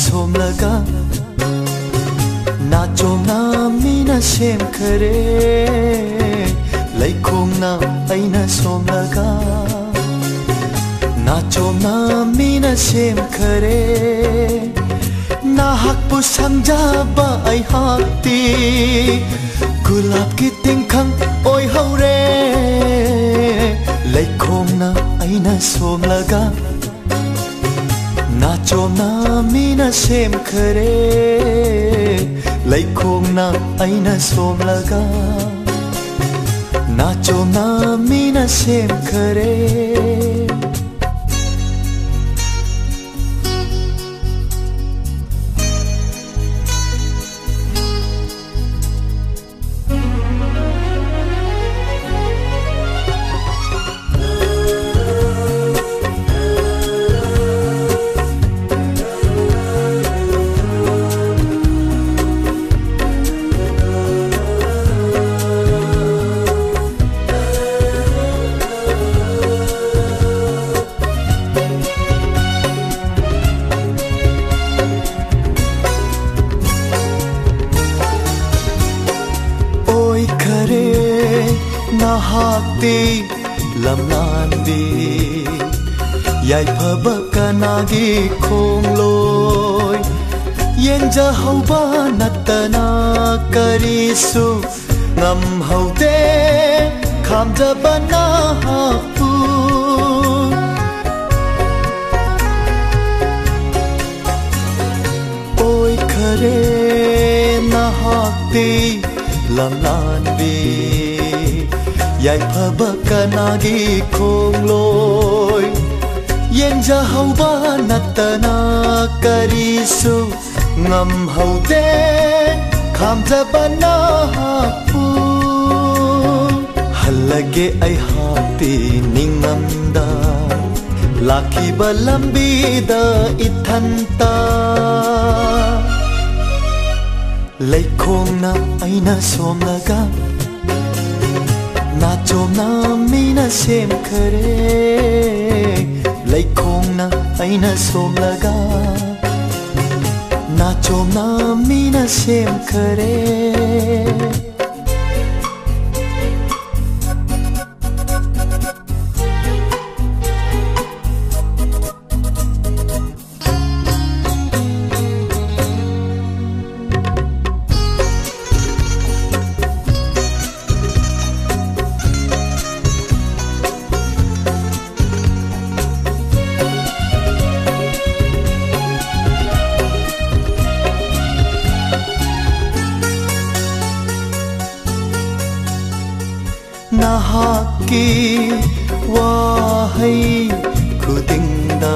somlaga na chomna mina sem khare laikhongna aina somlaga na chomna mina sem khare na hakpu sangjaba ai hakti gulab ki tingkhang oi haure laikhongna aina somlaga na chomna mina sem khare laikhongna aina somlaga na chomna mina sem khare nahakti lamnandi yai phaba kanagi khongloi yenja hauba natana karisu ngam haude khamjaba na hapu oi khare nahakti lamnandi yai phaba kanagi khongloi yenja hauba natana karisu ngam haude khamjaba na hapu halage ai hati ningamda lakhiba lambida ithanta laikhongna aina somlaga na chomna mina sem khare laikhongna aina somlaga na chomna mina sem khare nahaki wahai khudingda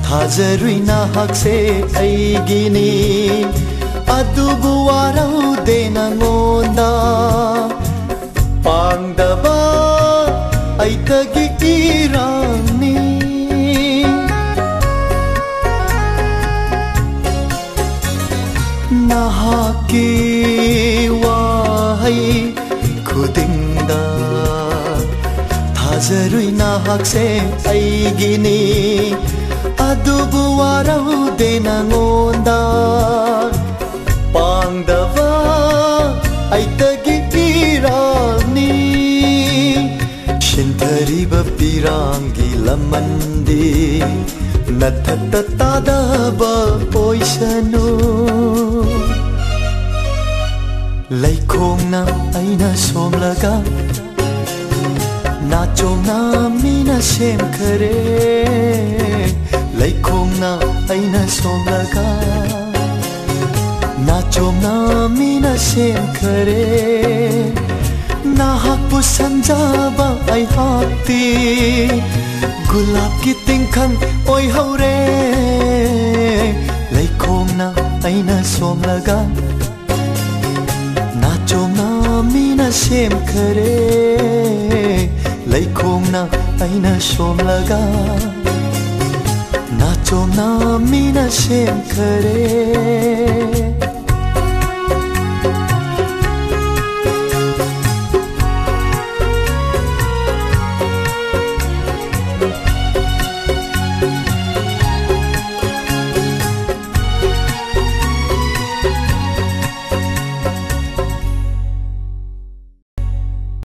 thazarui nahak se aigini adubu warau dena ngonda pangdaba aitagi irani nahaki wahai khudingda thazarui nahak se aigini adubu warau dena ngonda pangdava aitagi irani shintariba pirangi lamandi nathatta tadaba oisanu laikhongna aina somlaga na chomna mina sem khare laikhongna aina somlaga na chomna mina sem khare na hakpu sanjaba ai hakti gulab ki tingkhang oi haure laikhongna aina somlaga na chomna mina sem khare laikhongna aina somlaga na chomna mina sem khare